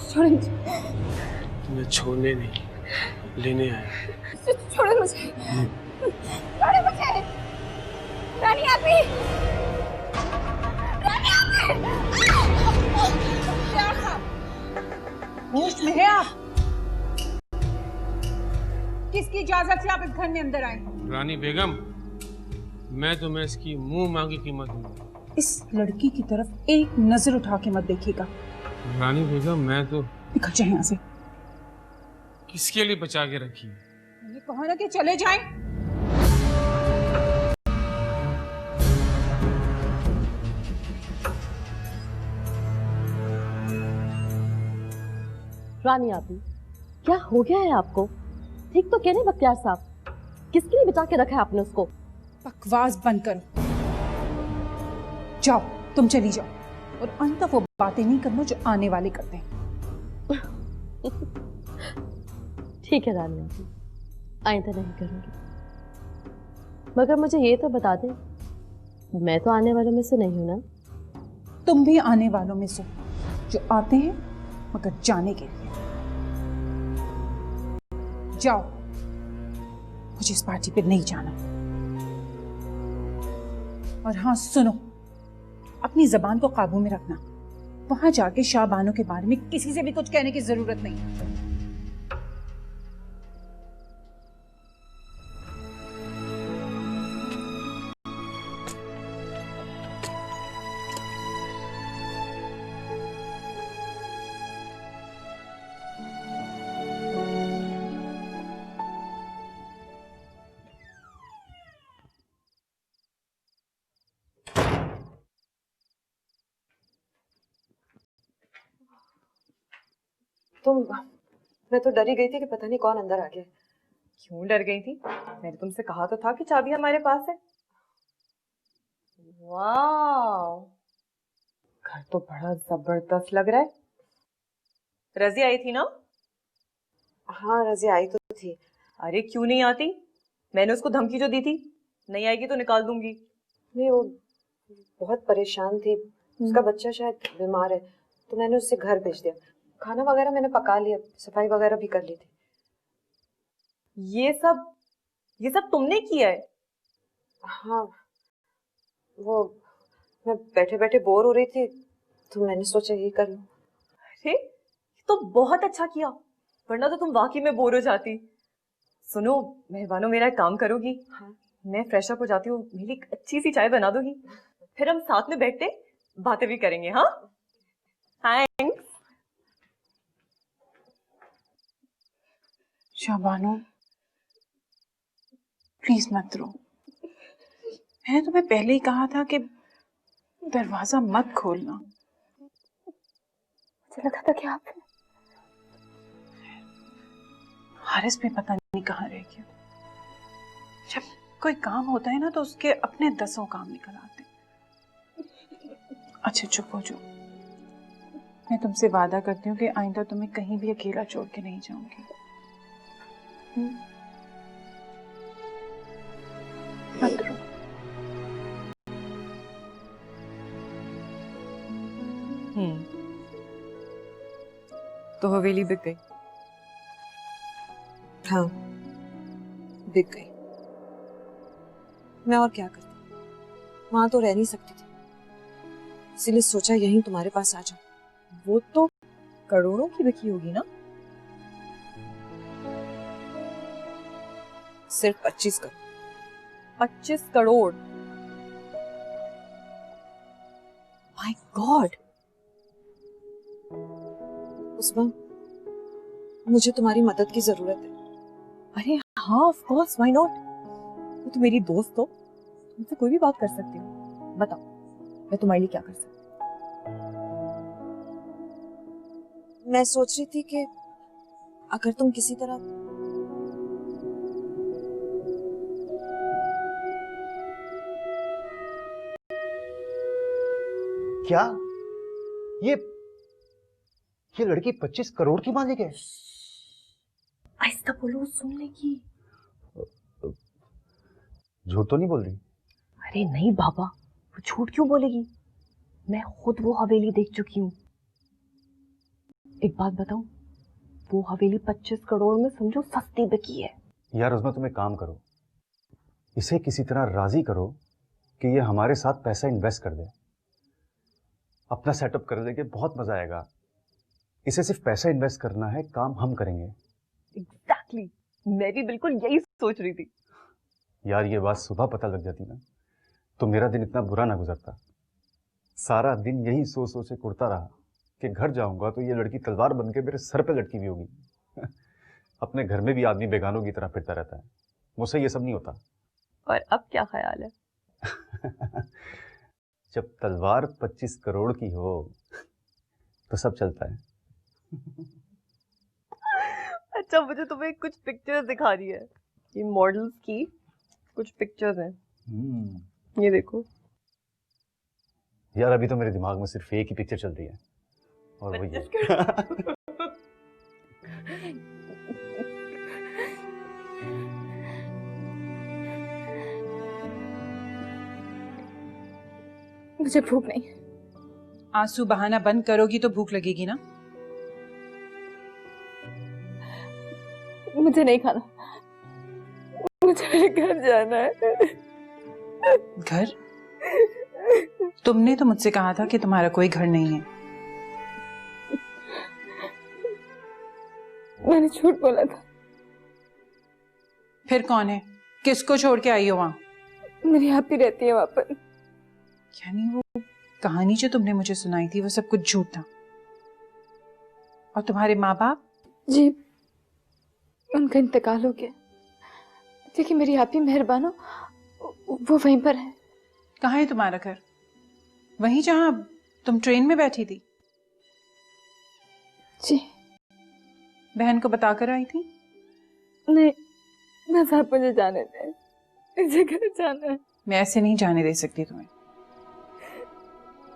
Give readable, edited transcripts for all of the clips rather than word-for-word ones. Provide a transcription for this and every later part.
छोड़े मुझे। तुम्हें छोड़ने नहीं, लेने आया। छोड़े मुझे, छोड़े मुझे। रानी आपी, रानी आपी। क्या होश में है आप? किसकी इजाजत से आप इस घर में अंदर आए? रानी बेगम, मैं तुम्हें इसकी मुंह मांगी कीमत दूंगा। इस लड़की की तरफ एक नजर उठा के मत देखिएगा। रानी बेगम, मैं तो निकल जाए यहाँ से। किसके लिए बचा के रखी? मैंने कहा ना कि चले जाएं। रानी आपी, क्या हो गया है आपको? ठीक तो कहने बख्तियार साहब, किसके लिए बचा के रखा है आपने उसको? बकवास बंद करो। जाओ, तुम चली जाओ और अंत वो बातें नहीं करना जो आने वाले करते हैं। ठीक है रानी आपी, आइंदा नहीं करूंगी। मगर मुझे ये तो बता दें, मैं तो आने वालों में से नहीं हूं ना? तुम भी आने वालों में से जो आते हैं मगर जाने के लिए। जाओ, मुझे इस पार्टी पे नहीं जाना। और हाँ सुनो, अपनी जबान को काबू में रखना। वहां जाके शाहबानो के बारे में किसी से भी कुछ कहने की जरूरत नहीं। मैं तो डरी गई थी कि पता नहीं कौन अंदर आ गया। क्यों डर गई थी? मैंने तुमसे कहा तो था कि चाबी हमारे पास है। वाह, घर तो बड़ा जबरदस्त लग रहा है। रज़िया आई थी ना? हाँ, रज़िया आई तो थी। अरे क्यों नहीं आती? मैंने उसको धमकी जो दी थी, नहीं आएगी तो निकाल दूंगी। नहीं, वो बहुत परेशान थी। उसका बच्चा शायद बीमार है, तो मैंने उससे घर भेज दिया। खाना वगैरह मैंने पका लिया, सफाई वगैरह भी कर ली थी। ये सब तुमने किया है? हाँ, वो मैं बैठे बैठे बोर हो रही थी तो मैंने सोचा यही कर लूं। अरे ये तो बहुत अच्छा किया, वरना तो तुम वाकई में बोर हो जाती। सुनो मेहरबानो, मेरा एक काम करोगी? हाँ। मैं फ्रेश अप हो जाती हूँ, मेरी एक अच्छी सी चाय बना दोगी? फिर हम साथ में बैठते बातें भी करेंगे। हाँ, थैंक्स। शाहबानो, प्लीज मत रो। मैंने तुम्हें पहले ही कहा था कि दरवाजा मत खोलना। मुझे लगा था कि आप हारिस भी पता नहीं कहाँ रह गया। जब कोई काम होता है ना तो उसके अपने 10 काम निकल आते। अच्छा चुप हो जाओ। मैं तुमसे वादा करती हूँ कि आइंदा तुम्हें कहीं भी अकेला छोड़ के नहीं जाऊंगी। मत रो। तो हवेली बिक गई? हाँ, बिक गई। मैं और क्या करती, वहां तो रह नहीं सकती थी, इसीलिए सोचा यहीं तुम्हारे पास आ जाऊं। वो तो करोड़ों की बिकी होगी ना? सिर्फ 25 करोड़। 25 करोड़? My god. उस्मा, मुझे तुम्हारी मदद की जरूरत है। अरे हाँ, ऑफ कोर्स, व्हाई नॉट। वो तो मेरी दोस्त हो, तुमसे कोई भी बात कर सकती हो। बताओ, मैं तुम्हारे लिए क्या कर सकती हूँ? मैं सोच रही थी कि अगर तुम किसी तरह क्या ये लड़की 25 करोड़ की मालिक है? आहिस्ता बोलो, सुन लेगी। झूठ तो नहीं बोल रही? अरे नहीं बाबा, वो झूठ क्यों बोलेगी? मैं खुद वो हवेली देख चुकी हूँ। एक बात बताऊं, वो हवेली 25 करोड़ में समझो सस्ती बिकी है। यार उस्मा, तुम एक काम करो, इसे किसी तरह राजी करो कि ये हमारे साथ पैसा इन्वेस्ट कर दे, अपना सेटअप कर देंगे, बहुत मजा आएगा। इसे सिर्फ पैसा इन्वेस्ट करना है, काम हम करेंगे। एग्जैक्टली, मैं भी बिल्कुल यही सोच रही थी। यार ये बात सुबह पता लग जाती ना तो मेरा दिन इतना बुरा ना गुजरता। सारा दिन यही सोच सोच के कुड़ता रहा कि घर जाऊंगा तो ये लड़की तलवार बन के मेरे सर पे लटकी हुई होगी। अपने घर में भी आदमी बेगानों की तरह फिरता रहता है, मुझसे ये सब नहीं होता। और अब क्या ख्याल है? जब तलवार 25 करोड़ की हो तो सब चलता है। अच्छा, मुझे तुम्हें कुछ पिक्चर्स दिखा रही है, ये मॉडल्स की कुछ पिक्चर्स हैं। ये देखो। यार अभी तो मेरे दिमाग में सिर्फ एक ही पिक्चर चल रही है और वो ये। मुझे भूख नहीं। आंसू बहाना बंद करोगी तो भूख लगेगी ना। मुझे नहीं खाना, मुझे मेरे घर जाना है। घर? तुमने तो मुझसे कहा था कि तुम्हारा कोई घर नहीं है। मैंने झूठ बोला था। फिर कौन है? किसको छोड़ के आई हो वहां? मेरी आप ही रहती है वहां पर। यानी वो कहानी जो तुमने मुझे सुनाई थी वो सब कुछ झूठ था? और तुम्हारे माँ बाप? जी, उनका इंतकाल हो गया, लेकिन मेरी आप ही मेहरबानो वो वहीं पर है। कहाँ है तुम्हारा घर? वहीं जहां तुम ट्रेन में बैठी थी? जी। बहन को बता कर आई थी? नहीं, बस आप मुझे जाने दें, मुझे घर जाना है। मैं ऐसे नहीं जाने दे सकती तुम्हें।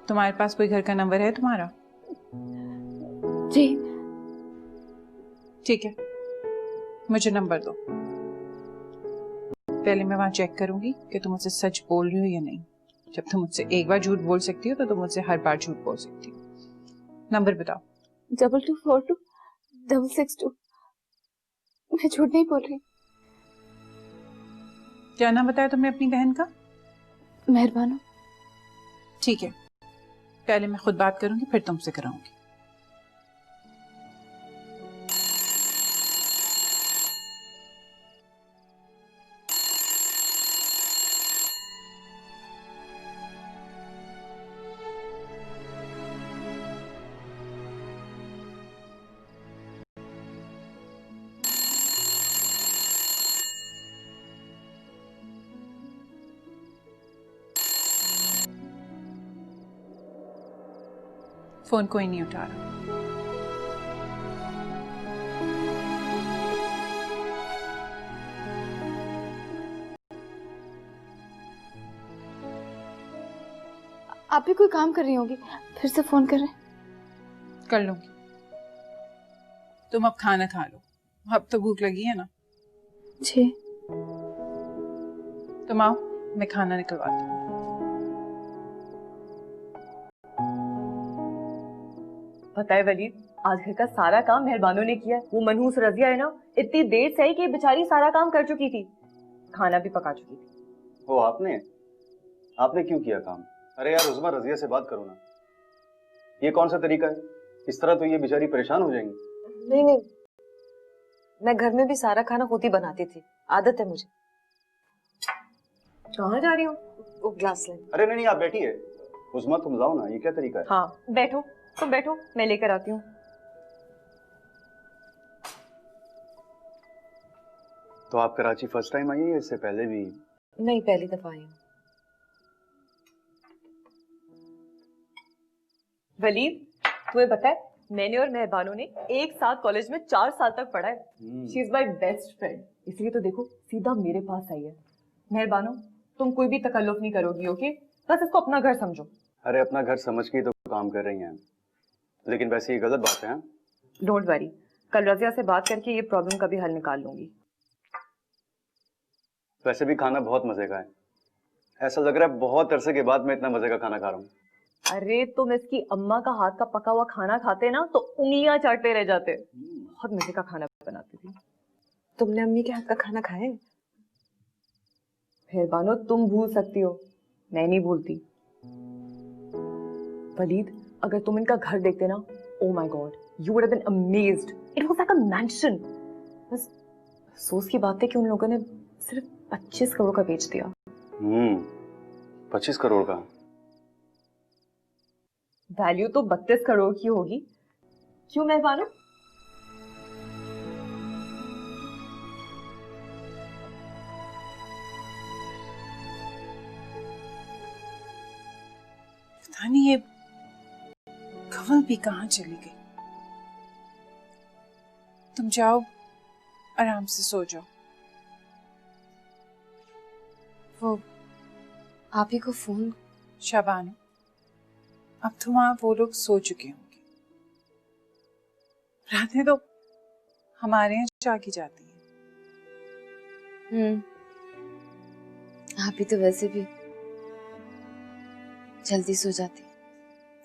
तुम्हारे पास कोई घर का नंबर है तुम्हारा? जी। ठीक है, मुझे नंबर दो। पहले मैं वहां चेक करूंगी कि तुम मुझसे सच बोल रही हो या नहीं। जब तुम मुझसे एक बार झूठ बोल सकती हो तो तुम मुझसे हर बार झूठ बोल सकती हो। नंबर बताओ। 2242 मैं झूठ नहीं बोल रही। क्या नाम बताया तुमने अपनी बहन का? मेहरबानो। ठीक है, पहले मैं खुद बात करूंगी फिर तुमसे कराऊंगी। फोन कोई नहीं उठा रहा। आप भी कोई काम कर रही होगी, फिर से फोन कर रहे हैं। कर लूंगी। तुम अब खाना खा लो, अब तो भूख लगी है ना। जी। तुम आओ, मैं खाना निकलवाती हूँ। पता है वलीद, आज घर का सारा काम मेहरबानों ने किया है। वो मनहूस रजिया है ना, इतनी देर से आई कि बेचारी सारा काम कर चुकी थी, खाना भी पका चुकी थी। वो आपने क्यों किया काम? अरे यार उस्मा, रजिया से बात करो ना। ये कौन सा तरीका है? इस तरह तो ये बेचारी परेशान हो जाएंगी। नहीं नहीं, मैं घर में भी सारा खाना खुद ही बनाती थी, आदत है मुझे। कहाँ जा रही हो? वो ग्लास ले। अरे नहीं, आप बैठिए। उस्मा तुम लाओ ना, ये क्या तरीका है? हाँ बैठो, तुम बैठो, मैं लेकर आती हूँ। तो आप कराची फर्स्ट टाइम आई है या इससे पहले भी? नहीं, पहली दफा आई हूँ। वलीद, तुम्हें पता है मैंने और मेहरबानों ने एक साथ कॉलेज में 4 साल तक पढ़ा है। She is my best friend, इसलिए तो देखो सीधा मेरे पास आई है। मेहरबानों, तुम कोई भी तकल्लुफ नहीं करोगी, ओके? बस इसको अपना घर समझो। अरे अपना घर समझ के ही तो काम कर रही हैं, लेकिन वैसे ये गलत बात है। डोंट वरी, कल रजिया से बात करके ये प्रॉब्लम का भी हल निकाल लूंगी। वैसे भी खाना बहुत मजे का है। ऐसा लग रहा है बहुत अरसे के बाद मैं इतना मजे का खाना खा रहा हूँ। अरे तुम इसकी अम्मा का हाथ का पका हुआ खाना खाते ना तो उंगलियां चाटते रह जाते। बहुत मजे का खाना बनाती थी। तुमने अम्मी के हाथ का खाना खाया है? फिर बानो तुम भूल सकती हो, मैं नहीं भूलती। वलीद, अगर तुम इनका घर देखते ना, oh my God, you would have been amazed. It was like a mansion. बस अफसोस की बात है कि उन लोगों ने सिर्फ 25 करोड़ का बेच दिया। 25 करोड़ का? वैल्यू तो 32 करोड़ की होगी। क्यों मेहमानों? पता नहीं ये कवल भी कहाँ चली गई। तुम जाओ, आराम से सो जाओ। वो आप ही को फोन। शाबानो, अब तो वहां वो लोग सो चुके होंगे। रातें तो हमारे यहाँ जागी जाती हैं। आप ही तो वैसे भी जल्दी सो जाती।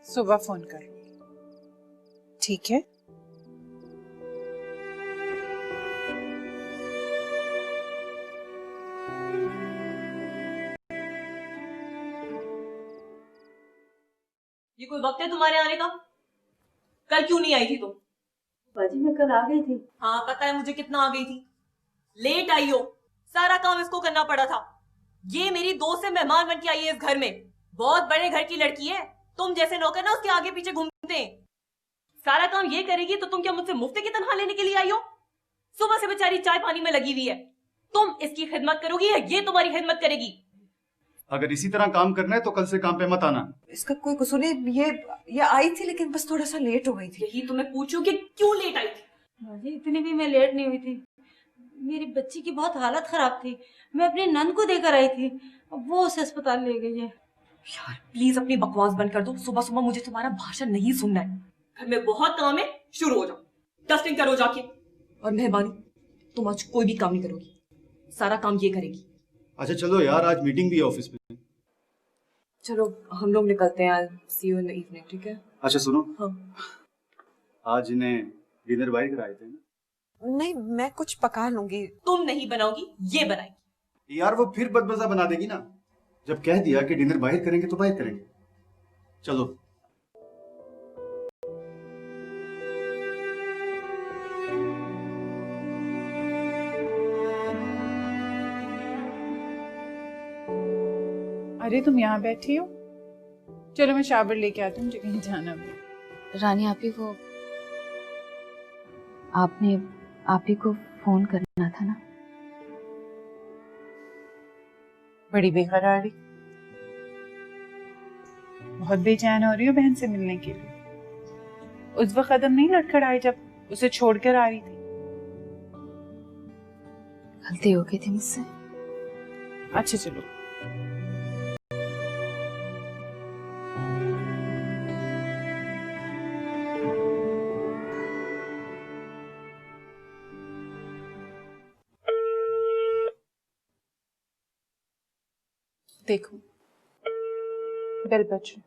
सुबह फोन कर लूंगी, ठीक है? ये कोई वक्त है तुम्हारे आने का? कल क्यों नहीं आई थी तुम? बाजी मैं कल आ गई थी। हाँ पता है मुझे कितना आ गई थी। लेट आई हो, सारा काम इसको करना पड़ा था। ये मेरी दोस्त से मेहमान बन के आई है इस घर में। बहुत बड़े घर की लड़की है, तुम जैसे नौकर ना उसके आगे पीछे घूमते हैं। सारा काम ये करेगी तो तुम क्या मुझसे मुफ्त की तनख्वाह लेने के लिए आई हो? सुबह से बेचारी चाय पानी में लगी हुई है। तुम इसकी खिदमत करोगी या ये तुम्हारी खिदमत करेगी? अगर इसी तरह काम करना है तो कल से काम पे मत आना। इसका कोई कसूर नहीं। ये आई थी लेकिन बस थोड़ा सा लेट हो गई थी। यही तुम्हें पूछूं कि क्यों लेट आई थी? बाजी इतनी भी मैं लेट नहीं हुई थी। मेरी बच्ची की बहुत हालत खराब थी, मैं अपनी नंद को देकर आई थी, वो उसे अस्पताल ले गई है। यार प्लीज अपनी बकवास बंद कर दो। सुबह सुबह मुझे तुम्हारा भाषण नहीं सुनना है। घर में बहुत काम है, शुरू हो जाओ। डस्टिंग करो जाके। और मेहरबानी, तुम आज कोई भी काम नहीं करोगी, सारा काम ये करेगी। अच्छा चलो यार, आज मीटिंग भी है ऑफिस में। चलो हम लोग निकलते हैं। I'll see you in the evening, ठीक है? अच्छा सुनो, हाँ। आज इन्हें डिनर बाहर कराए थे ना? नहीं, मैं कुछ पका लूंगी। तुम नहीं बनाओगी, ये बनाएगी। यार वो फिर बदमजा बना देगी ना। जब कह दिया कि डिनर बाहर करेंगे तो बाहर करेंगे। चलो। अरे तुम यहाँ बैठी हो, चलो मैं शावर लेके आती हूँ, मुझे कहीं जाना भी। रानी आप ही को आपने आप ही को फोन करना था ना? बड़ी बेकरारी, बहुत बेचैन हो रही हो बहन से मिलने के लिए। उस वक्त कदम नहीं लड़खड़ाए जब उसे छोड़कर आ रही थी। गलती हो गई थी मुझसे। अच्छा चलो। देखो बेल बज रही,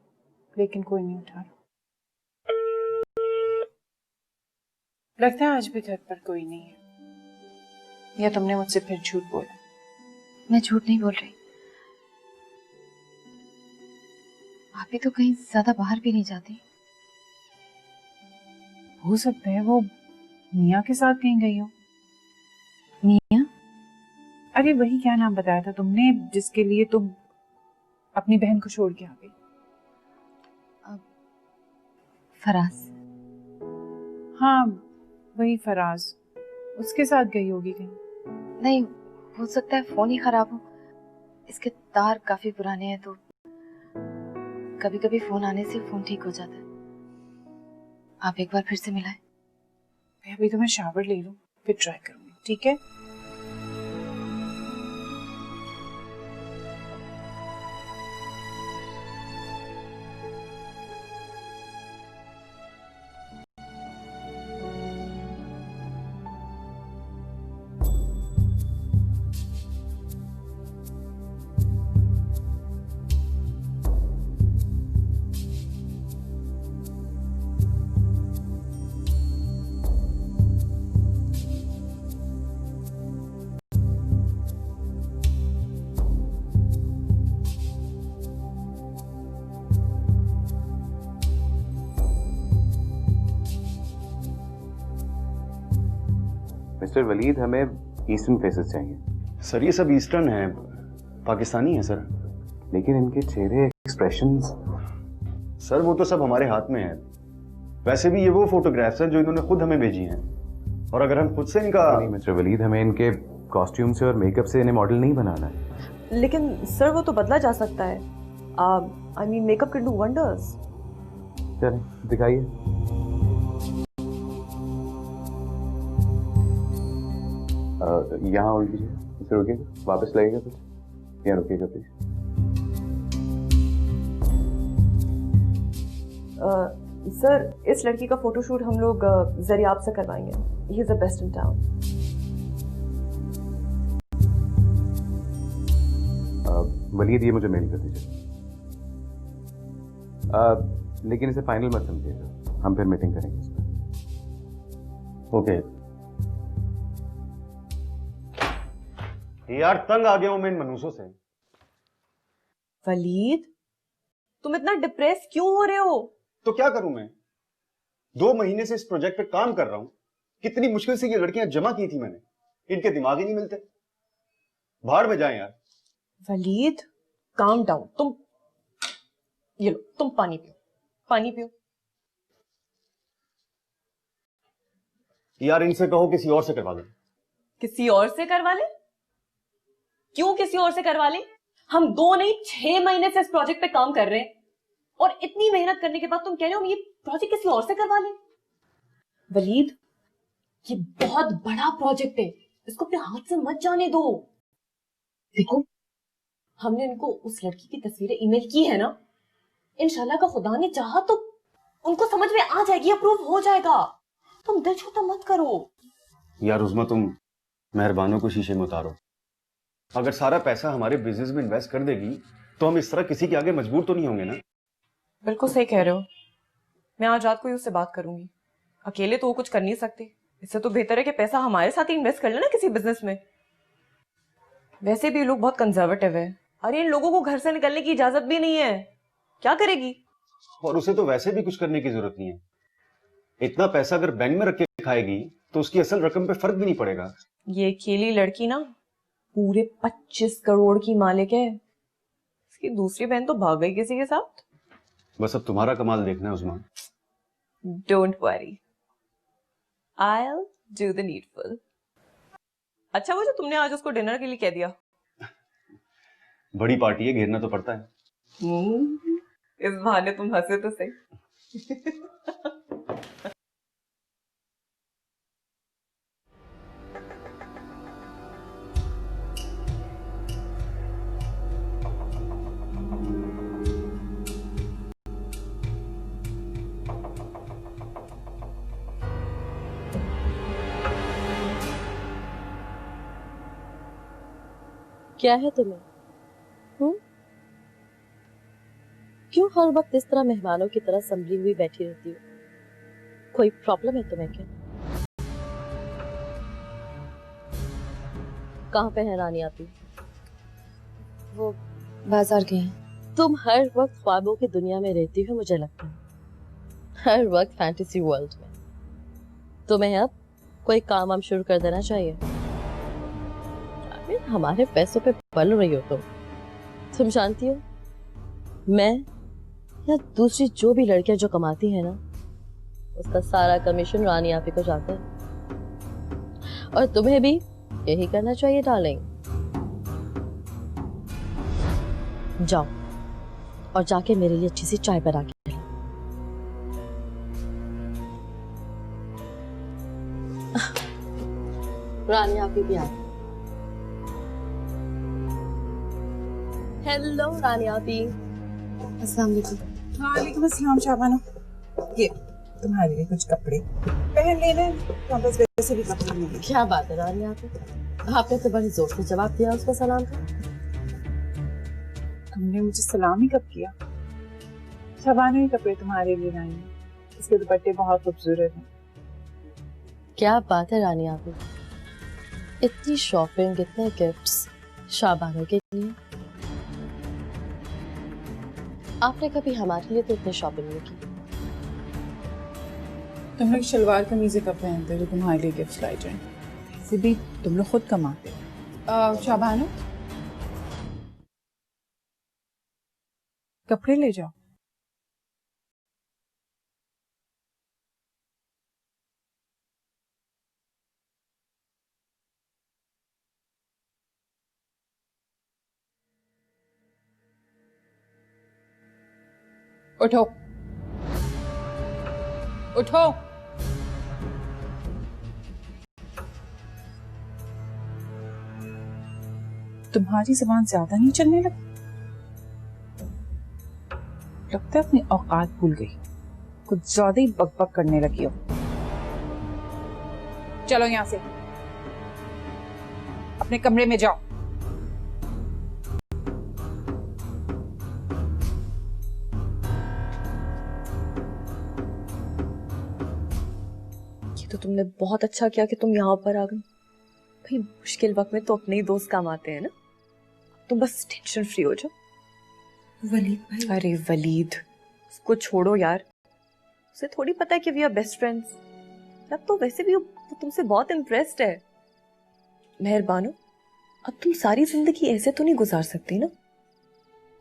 लेकिन कोई नहीं उठा रहा। लगता है आज भी घर पर कोई नहीं है, या तुमने मुझसे फिर झूठ बोला? मैं झूठ नहीं बोल रही। आप ही तो कहीं ज्यादा बाहर भी नहीं जाती। हो सकता है वो मियाँ के साथ कहीं गई हो। मियाँ? अरे वही, क्या नाम बताया था तुमने जिसके लिए तुम अपनी बहन को छोड़ के आ गई? फराज। हाँ वही फराज, उसके साथ गई होगी कहीं। नहीं, हो सकता है फोन ही खराब हो। इसके तार काफी पुराने हैं तो कभी कभी फोन आने से फोन ठीक हो जाता है। आप एक बार फिर से मिलाएं। अभी तो मैं शावर ले लूं, फिर ट्राई करूंगी, ठीक है? मिस्टर वलीद, हमें ईस्टर्न फेसेस चाहिए। सर ये सब ईस्टर्न है, पाकिस्तानी है सर। लेकिन इनके चेहरे एक्सप्रेशंस। सर वो तो सब हमारे हाथ में है। वैसे भी ये वो फोटोग्राफ्स हैं जो इन्होंने खुद हमें भेजी हैं, और अगर हम खुद से इनका। नहीं मिस्टर वलीद, हमें इनके कॉस्ट्यूम से और मेकअप से इन्हें मॉडल नहीं बनाना है। लेकिन सर वो तो बदला जा सकता है। I mean makeup can do wonders. चलें दिखाइए। यहाँ होल्ड कीजिए, इसे रुकिएगा, वापस लगेगा कुछ, यहाँ रुकिएगा प्लीज। सर इस लड़की का फोटोशूट हम लोग जरियाब से करवाएंगे। He is the best in town. Walid ये मुझे मेल कर दीजिए। लेकिन इसे फाइनल मत समझिएगा, हम फिर मीटिंग करेंगे इस पर। ओके यार, तंग आ गया हूं मैं इन मनूसों से। वलीद तुम इतना डिप्रेस क्यों हो रहे हो? तो क्या करूं मैं? 2 महीने से इस प्रोजेक्ट पे काम कर रहा हूं। कितनी मुश्किल से ये लड़कियां जमा की थी मैंने, इनके दिमाग ही नहीं मिलते। बाहर में जाएं यार। Waleed calm down. तुम ये लो, तुम पानी पियो, पानी पियो। यार इनसे कहो किसी और से करवा दो। किसी और से करवा ले? क्यों किसी और से करवा ले? हम 2 नहीं 6 महीने से इस प्रोजेक्ट पे काम कर रहे हैं, और इतनी मेहनत करने के बाद तुम कह रहे हो हम ये प्रोजेक्ट किसी और से करवा लें? वलीद ये बहुत बड़ा प्रोजेक्ट है, इसको अपने हाथ से मत जाने दो। देखो हमने इनको उस लड़की की तस्वीरें ईमेल की है ना, इंशाल्लाह का खुदा ने चाहा तो उनको समझ में आ जाएगी, अप्रूव हो जाएगा। तुम दिल छोटा मत करो। यार उस्मा, तुम मेहरबानों को शीशे में उतारो। अगर सारा पैसा हमारे बिजनेस में इन्वेस्ट कर देगी तो हम इस तरह किसी के आगे मजबूर तो नहीं होंगे ना। बिल्कुल सही कह रहे हो। मैं आज रात को ही उससे बात करूंगी। अकेले तो वो कुछ कर नहीं सकती, इससे तो बेहतर है कि पैसा हमारे साथ ही इन्वेस्ट कर लेना किसी बिजनेस में। वैसे भी लोग बहुत कंजर्वेटिव है। अरे इन लोगों को घर से निकलने की इजाजत भी नहीं है, क्या करेगी? और उसे तो वैसे भी कुछ करने की जरूरत नहीं है। इतना पैसा अगर बैंक में रख के खाएगी तो उसकी असल रकम पे फर्क भी नहीं पड़ेगा। ये अकेली लड़की ना पूरे 25 करोड़ की मालिक है। इसकी दूसरी बहन तो भाग गई किसी के साथ। बस अब तुम्हारा कमाल देखना है Usma. Don't worry, I'll do the needful। अच्छा वो जो तुमने आज उसको डिनर के लिए कह दिया। बड़ी पार्टी है, घेरना तो पड़ता है। इस बहाने तुम हंसे तो सही। क्या है तुम्हें? क्यों हर वक्त इस तरह मेहमानों की तरह संभली हुई बैठी रहती हो? कोई प्रॉब्लम है तुम्हें क्या? कहाँ पे है रानी आपी? वो बाजार गए हैं। तुम हर वक्त ख्वाबों की दुनिया में रहती हो, मुझे लगता है हर वक्त फैंटेसी वर्ल्ड में। तुम्हें अब कोई काम वाम शुरू कर देना चाहिए। हमारे पैसों पे पल रही हो तुम जानती हो मैं या दूसरी जो भी लड़कियां जो कमाती है ना, उसका सारा कमीशन रानी आपी को जाता है। और तुम्हें भी यही करना चाहिए डार्लिंग। जाओ और जाके मेरे लिए अच्छी सी चाय बना के लाओ। रानी आपी भी आ। हेलो रानी आपी। अस्सलाम वालेकुम। वालेकुम अस्सलाम शाबाना। ये तुम्हारे लिए कुछ कपड़े पहन लेना, बस वैसे भी कपड़े मिले। क्या बात है रानी आपी, आपने तो बड़े जोर से जवाब दिया उसको सलाम का। तुमने मुझे सलाम ही कब किया? शाबाना ही कपड़े तुम्हारे लिए लाई हैं, इसके दुपट्टे बहुत खूबसूरत हैं। क्या बात है रानी आपी, इतनी शॉपिंग, इतने गिफ्ट्स शाबाना के लिए। आपने कभी हमारे लिए तो इतनी शॉपिंग नहीं की। तुम लोग शलवार कमीजें कब पहनते हो तुम्हारे लिए गिफ्ट लाई जाए? वैसे भी तुम लोग खुद कमाते हो। शाबानो, कपड़े ले जाओ। उठो उठो। तुम्हारी जबान ज्यादा नहीं चलने लगी? लगता है अपनी औकात भूल गई, कुछ ज्यादा ही बकबक करने लगी हो। चलो यहां से, अपने कमरे में जाओ। ये तो तुमने बहुत अच्छा किया कि तुम यहाँ पर आ गई। भाई मुश्किल वक्त में तो अपने ही दोस्त काम आते हैं ना। तुम बस टेंशन फ्री हो जाओ। वलीद भाई, अरे वलीद, उसको छोड़ो यार। उसे थोड़ी पता है कि वी आर बेस्ट फ्रेंड्स। अब तो वैसे भी वो तुमसे बहुत इम्प्रेस्ड है। मेहरबानो, अब तुम सारी जिंदगी ऐसे तो नहीं गुजार सकती ना।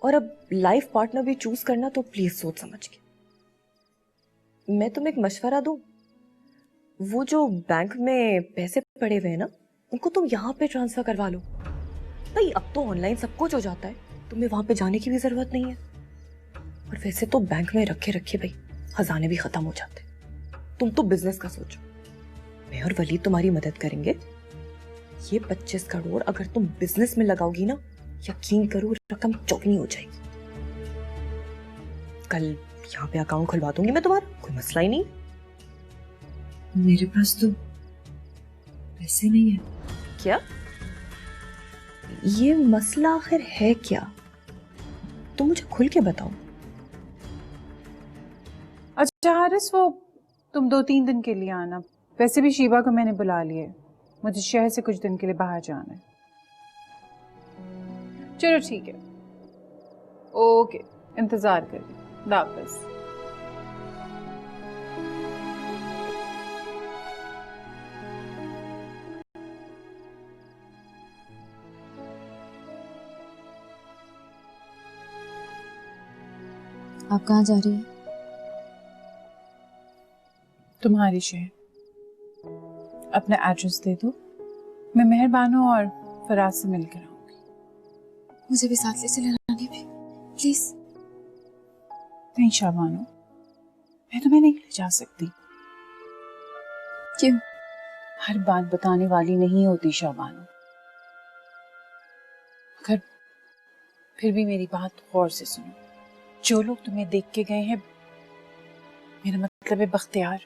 और अब लाइफ पार्टनर भी चूज करना तो प्लीज सोच समझ के। मैं तुम्हें एक मशवरा दूं, वो जो बैंक में पैसे पड़े हुए हैं ना, उनको तुम यहाँ पे ट्रांसफर करवा लो। भाई अब तो ऑनलाइन सब कुछ हो जाता है, तुम्हें वहां पे जाने की भी जरूरत नहीं है। और वैसे तो बैंक में रखे रखे भाई खजाने भी खत्म हो जाते। तुम तो बिजनेस का सोचो, मैं और वलीद तुम्हारी मदद करेंगे। ये 25 करोड़ अगर तुम बिजनेस में लगाओगी ना, यकीन करो रकम चौगनी हो जाएगी। कल यहाँ पे अकाउंट खुलवा दूंगी मैं तुम्हारा, कोई मसला ही नहीं। मेरे पास तो पैसे नहीं है। क्या ये मसला आखिर है क्या? तुम मुझे खुल के बताओ। अच्छा हारिस, वो तुम 2-3 दिन के लिए आना। वैसे भी शीबा को मैंने बुला लिया है, मुझे शहर से कुछ दिन के लिए बाहर जाना है। चलो ठीक है, ओके, इंतजार करिए। वापस आप कहाँ जा रही हैं? तुम्हारी शहर। अपना एड्रेस दे दो, मैं मेहरबानो और फराज से मिलकर आऊंगी। मुझे भी साथ ले चले रानी भी, प्लीज। नहीं शाबानो, मैं तुम्हें नहीं ले जा सकती। क्यों? हर बात बताने वाली नहीं होती शाबानो। अगर फिर भी मेरी बात गौर से सुनो। जो लोग तुम्हें देख के गए हैं, मेरा मतलब है बख्तियार,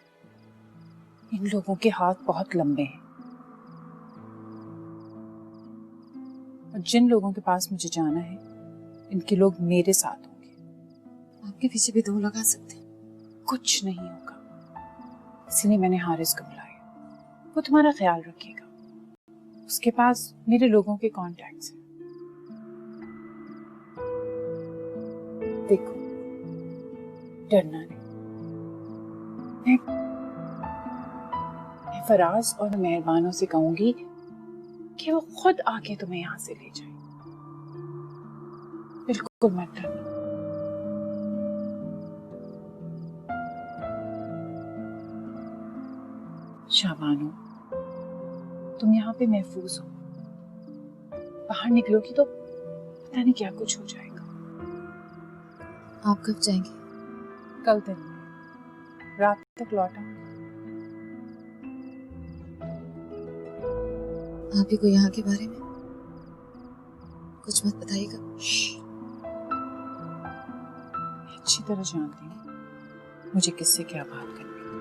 इन लोगों के हाथ बहुत लंबे हैं। और जिन लोगों के पास मुझे जाना है, इनके लोग मेरे साथ होंगे। आपके पीछे भी 2 लगा सकते हैं। कुछ नहीं होगा, इसलिए मैंने हारिस को बुलाया। वो तुम्हारा ख्याल रखेगा, उसके पास मेरे लोगों के कॉन्टैक्ट्स हैं। देखो, डरना नहीं। मैं फराज और मेहरबानों से कहूंगी कि वो खुद आके तुम्हें यहाँ से ले जाए। बिल्कुल मत डरना। शाबानो, तुम यहाँ पे महफूज हो। बाहर निकलोगी तो पता नहीं क्या कुछ हो जाएगा। आप कब जाएंगे? कल दिन रात तक लौटा। आप ही को यहाँ के बारे में कुछ मत बताइएगा। मैं अच्छी तरह जानती हूँ मुझे किससे क्या बात करनी है।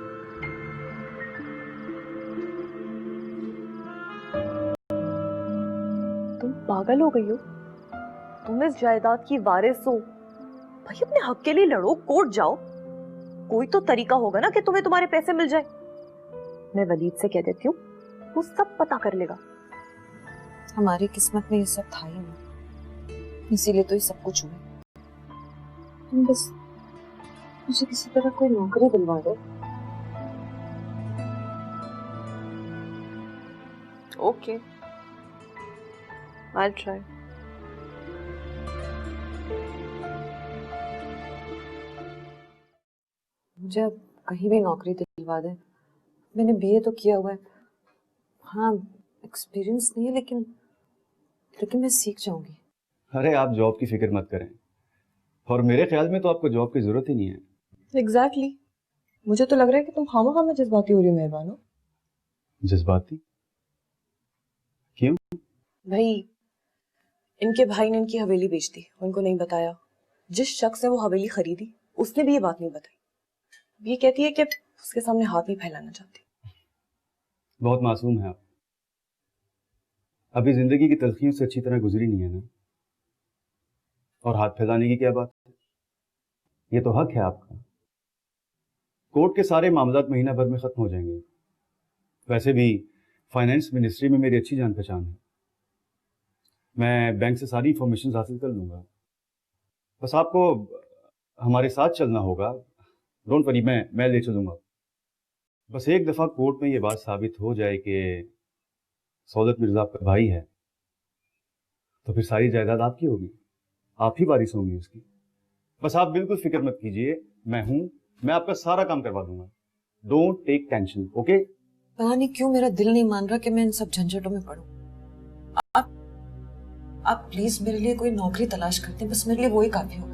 तुम पागल हो गई हो? तुम इस जायदाद की वारिस हो। भाई अपने हक के लिए लड़ो, कोर्ट जाओ। कोई तो तरीका होगा ना कि तुम्हें तुम्हारे पैसे मिल जाए। मैं वलीद से कह देती हूँ, वो सब पता कर लेगा। हमारी किस्मत में ये सब था ही नहीं, इसीलिए तो ये सब कुछ हुआ। तुम बस मुझे किसी तरह कोई नौकरी दिलवा दो। Okay, I try. मुझे अब कहीं भी नौकरी दिलवा दे। मैंने बीए तो किया हुआ है, हाँ एक्सपीरियंस नहीं है, लेकिन मैं सीख जाऊंगी। अरे आप जॉब की फिक्र मत करें, और मेरे ख्याल में तो आपको जॉब की जरूरत ही नहीं है। Exactly exactly. मुझे तो लग रहा है कि तुम खामा खामा जज्बाती हो रही हो मेहरबानो। जज्बाती? क्यों? भाई इनके भाई ने इनकी हवेली बेच दी, उनको नहीं बताया। जिस शख्स ने वो हवेली खरीदी उसने भी ये बात नहीं बताई। ये कहती है कि उसके सामने हाथ नहीं फैलाना चाहती। बहुत मासूम है आप, अभी जिंदगी की तलखियों से अच्छी तरह गुजरी नहीं है ना, और हाथ फैलाने की क्या बात है? ये तो हक है आपका। कोर्ट के सारे मामलात महीना भर में खत्म हो जाएंगे। वैसे भी फाइनेंस मिनिस्ट्री में मेरी अच्छी जान पहचान है, मैं बैंक से सारी इंफॉर्मेशन हासिल कर लूंगा। बस आपको हमारे साथ चलना होगा। डोंट वरी, मैं ले चलूंगा। बस एक दफा कोर्ट में ये बात साबित हो जाए कि सौदत मिर्जा आपका भाई है, तो फिर सारी जायदाद आपकी होगी, आप ही वारिस होंगी उसकी। बस आप बिल्कुल फिक्र मत कीजिए, मैं हूं, मैं आपका सारा काम करवा दूंगा। Don't take tension, okay? पता नहीं क्यों मेरा दिल नहीं मान रहा कि मैं इन सब झंझटों में पड़ूं। आप प्लीज मेरे लिए कोई नौकरी तलाश करते हैं, बस मेरे लिए वो ही काफी होगा।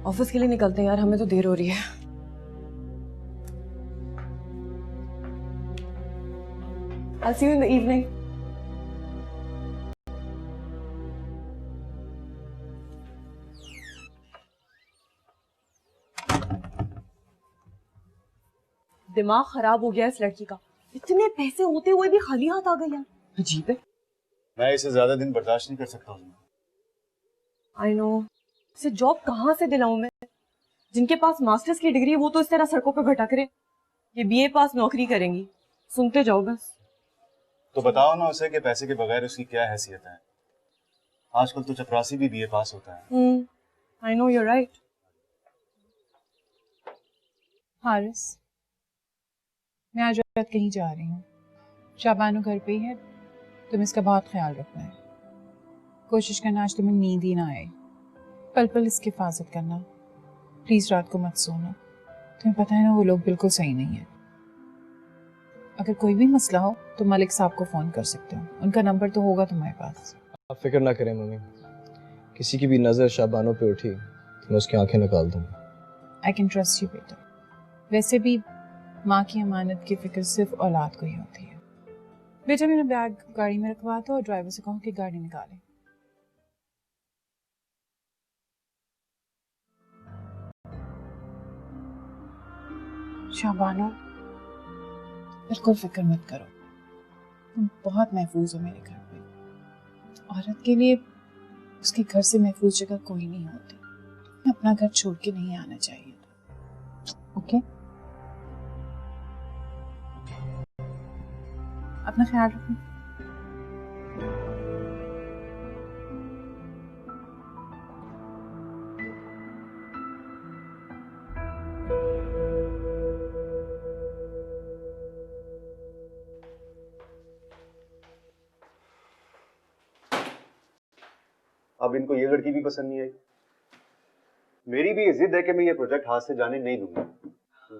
ऑफिस के लिए निकलते हैं यार, हमें तो देर हो रही है। I'll see you in the evening. दिमाग खराब हो गया इस लड़की का, इतने पैसे होते हुए भी खाली हाथ आ गई यार, अजीब है। मैं इसे ज्यादा दिन बर्दाश्त नहीं कर सकता हूँ। आई नो, इसे जॉब कहाँ से दिलाऊं मैं? जिनके पास मास्टर्स की डिग्री है वो तो इस तरह सड़कों पे भटक रहे, ये बीए पास नौकरी करेंगी। सुनते जाओ बस। तो बताओ ना उसे कि पैसे के बगैर उसकी क्या हैसियत है। आजकल तो चपरासी भी बीए पास होता है। I know, you are right. Haris, मैं आज रात कहीं जा रही हूँ। शाबानो घर पे ही है, तुम इसका बहुत ख्याल रखना है। कोशिश करना आज तुम्हें नींद ही ना आए, पल पल इसकी हिफाजत करना। प्लीज रात को मत सोना, तुम्हें पता है ना वो लोग बिल्कुल सही नहीं है। अगर कोई भी मसला हो तो मलिक साहब को फोन कर सकते हो, उनका नंबर तो होगा तुम्हारे पास। आप फिक्र ना करें मम्मी, किसी की भी नजर शाबानो पे उठी तो मैं उसकी आंखें निकाल दूंगा। आई कैन ट्रस्ट यू बेटा। वैसे भी माँ की अमानत की फिक्र सिर्फ औलाद को ही होती है। बेटा मेरा बैग गाड़ी में रखवा दो और ड्राइवर से कहो कि गाड़ी निकाले। शाबानो, बिल्कुल फिक्र मत करो, तुम बहुत महफूज हो मेरे घर पे। औरत के लिए उसके घर से महफूज जगह कोई नहीं होती। तुम्हें अपना घर छोड़ के नहीं आना चाहिए, ओके? अपना ख्याल रखना। अब इनको ये लड़की भी पसंद नहीं आई। मेरी भी ये जिद है कि मैं ये प्रोजेक्ट हाथ से जाने नहीं दूंगा।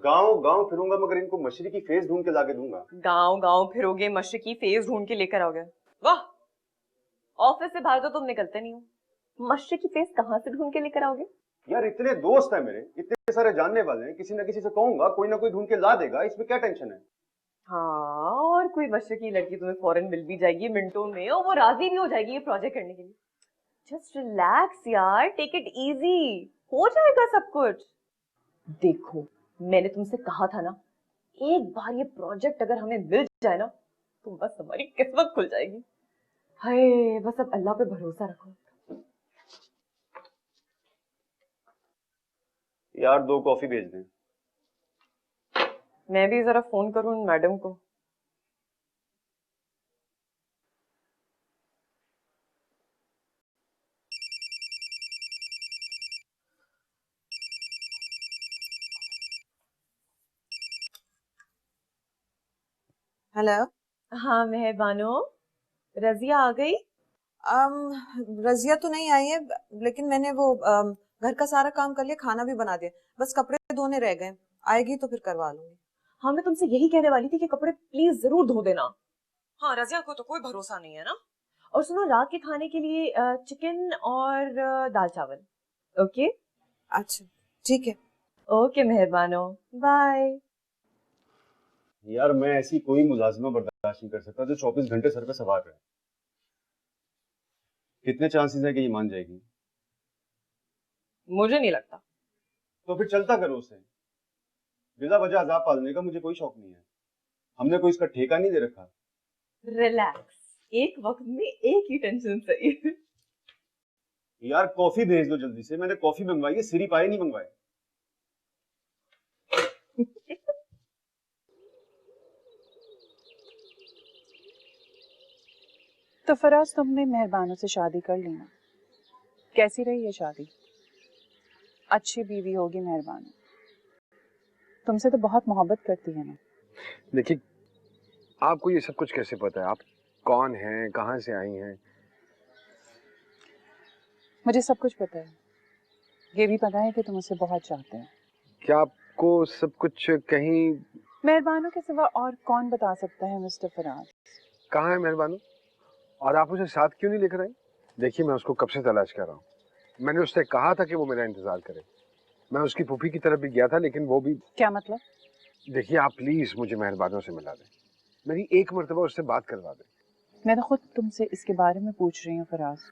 गांव गांव फिरूंगा मगर इनको मशरिकी फेस ढूंढ के लाके दूंगा। गांव गांव फिरोगे, मशरिकी फेस ढूंढ के लेकर आओगे? वाह, ऑफिस से बाहर तो तुम निकलते नहीं हो, मशरिकी फेस कहाँ से ढूंढ के लेकर आओगे? यार इतने दोस्त हैं मेरे, इतने सारे जानने वाले हैं, किसी ना किसी से कहूंगा, कोई ना कोई ढूंढ के ला देगा, इसमें क्या टेंशन है? हाँ, और कोई मशरिकी लड़की तुम्हें फौरन मिल भी जाएगी मिनटों में, और वो राजी भी हो जाएगी ये प्रोजेक्ट करने के लिए। जस्ट रिलैक्स यार, टेक इट इजी, हो जाएगा सब कुछ। देखो मैंने तुमसे कहा था ना, एक बार ये प्रोजेक्ट अगर हमें मिल जाए ना तो बस हमारी किस्मत खुल जाएगी। हाय, बस अब अल्लाह पे भरोसा रखो। यार 2 कॉफी भेज दें। मैं भी जरा फोन करूं मैडम को। हेलो। हाँ मेहरबानो, रजिया आ गई? रजिया तो नहीं आई है, लेकिन मैंने वो घर का सारा काम कर लिया, खाना भी बना दिया, बस कपड़े धोने रह गए। आएगी तो फिर करवा लूंगी। हाँ मैं तुमसे यही कहने वाली थी कि कपड़े प्लीज जरूर धो देना। हाँ रजिया को तो कोई भरोसा नहीं है ना। और सुनो, रात के खाने के लिए चिकन और दाल चावल। ओके। अच्छा ठीक है। Okay मेहरबानो, bye. यार मैं ऐसी कोई मुलाजिमा बर्दाश्त नहीं कर सकता जो 24 घंटे सर पे सवार रहे। कितने चांसेस है कि ये मान जाएगी? मुझे नहीं लगता। तो फिर चलता करो उसे। बिला वजह अजाब पालने का मुझे कोई शौक नहीं है। हमने कोई इसका ठेका नहीं दे रखा। रिलैक्स, एक वक्त में एक ही टेंशन सही। यार कॉफी भेज दो जल्दी से, मैंने कॉफी मंगवाई है, सिरी पाए नहीं मंगवाए। तो फराज, तुमने मेहरबानों से शादी कर ली ना? कैसी रही ये शादी? अच्छी बीवी होगी मेहरबान, तुमसे तो बहुत मोहब्बत करती है ना। देखिए, आपको ये सब कुछ कैसे पता है? आप कौन हैं, कहाँ से आई हैं? मुझे सब कुछ पता है। ये भी पता है कि तुम उसे बहुत चाहते हो। क्या आपको सब कुछ कहीं? मेहरबानों के सिवा और कौन बता सकता है मिस्टर फराज? कहाँ है मेहरबानू? और आप उसे साथ क्यों नहीं लेकर आई? देखिए, मैं उसको कब से तलाश कर रहा हूँ। मैंने उससे कहा था कि वो मेरा इंतजार करे। मैं उसकी फूफी की तरफ भी गया था, लेकिन वो भी। क्या मतलब? देखिए, आप प्लीज मुझे मेहरबानों से मिला दें। मेरी एक मर्तबा उससे बात करवा दें। मैं तो खुद तुमसे इसके बारे में पूछ रही हूँ फराज।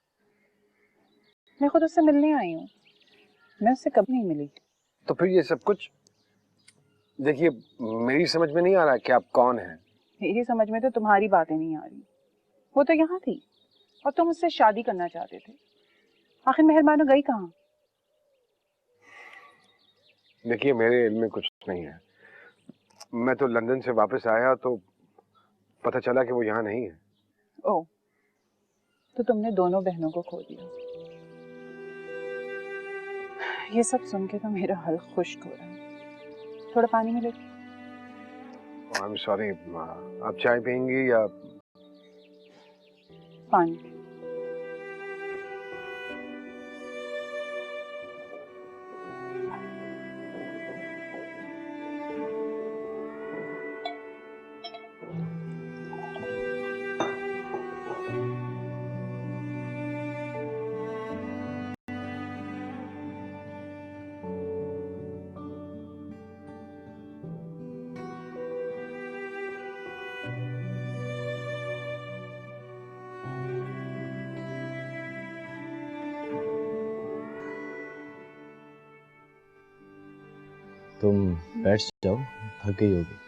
मैं खुद उससे मिलने आई हूँ, मैं उससे कभी नहीं मिली। तो फिर ये सब कुछ? देखिए, मेरी समझ में नहीं आ रहा कि आप कौन हैं। मेरी समझ में तो तुम्हारी बातें नहीं आ रही। वो तो यहाँ थी और तुम उससे शादी करना चाहते थे। आखिर मेहरबानों गई कहाँ? देखिए, मेरे इल्म में कुछ नहीं है। मैं तो लंदन से वापस आया तो पता चला कि वो यहाँ नहीं है। ओह, तो तुमने दोनों बहनों को खो दिया। ये सब सुन के तो मेरा हल्क खुश्क हो रहा है। थोड़ा पानी मिलेगा? आई एम सॉरी, आप चाय पियेंगी या? पानी। तुम बैठ जाओ, थक गई होगी।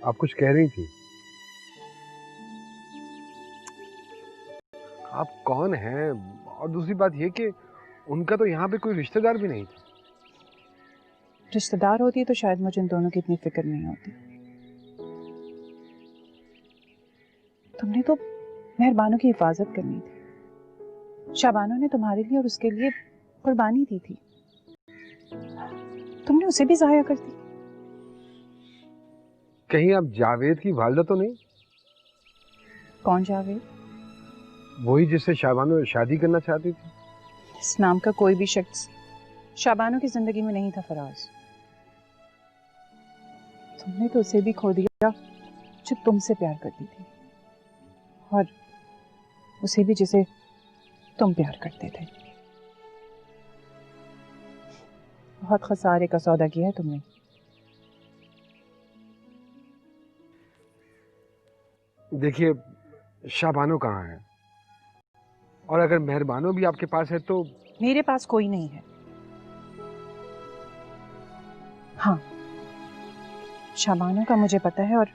आप कुछ कह रही थी। आप कौन हैं? और दूसरी बात ये कि उनका तो यहाँ पे कोई रिश्तेदार भी नहीं था। रिश्तेदार होती तो शायद मुझे इन दोनों की इतनी फिक्र नहीं होती। तुमने तो मेहरबानों की हिफाजत करनी थी। शाबानो ने तुम्हारे लिए और उसके लिए कुर्बानी दी थी, तुमने उसे भी जाया कर दी। कहीं आप जावेद की वालिदा तो नहीं? कौन जावेद? वही जिससे शाबानो शादी करना चाहती थी। इस नाम का कोई भी शख्स शाबानो की जिंदगी में नहीं था फराज। तुमने तो उसे भी खो दिया जो तुमसे प्यार करती थी, और उसे भी जिसे तुम प्यार करते थे। बहुत खसारे का सौदा किया है तुमने। देखिए, शाबानो कहाँ है? और अगर मेहरबानो भी आपके पास है तो? मेरे पास कोई नहीं है। हाँ, शाबानो का मुझे पता है और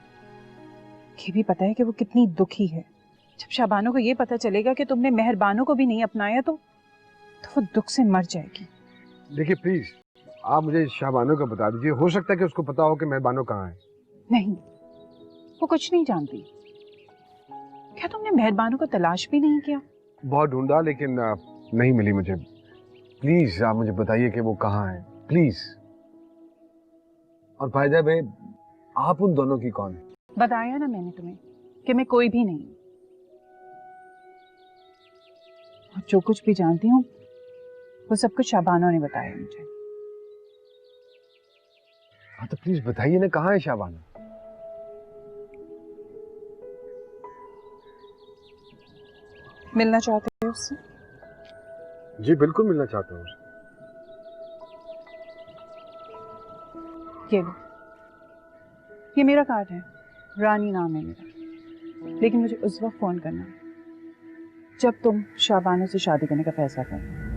ये भी पता है कि वो कितनी दुखी है। जब शाबानो को ये पता चलेगा कि तुमने मेहरबानो को भी नहीं अपनाया तो वो दुख से मर जाएगी। देखिए प्लीज आप मुझे शाबानो का बता दीजिए, हो सकता है कि उसको पता हो कि मेहरबानो कहाँ है। नहीं, वो कुछ नहीं जानती। क्या तुमने मेहरबानो को तलाश भी नहीं किया? बहुत ढूंढा लेकिन नहीं मिली मुझे। प्लीज आप मुझे बताइए कि वो कहाँ है प्लीज। और फायदा भाई आप उन दोनों की कौन है? बताया ना मैंने तुम्हें कि मैं कोई भी नहीं। और जो कुछ भी जानती हूँ वो सब कुछ शाबानो ने बताया मुझे। हाँ तो प्लीज बताइए ना, कहाँ है शाबानो? मिलना चाहते हो उससे? जी बिल्कुल मिलना चाहता हूँ उससे। ये लो, ये मेरा कार्ड है, रानी नाम है मेरा। लेकिन मुझे उस वक्त फोन करना जब तुम शाबानो से शादी करने का फैसला करो।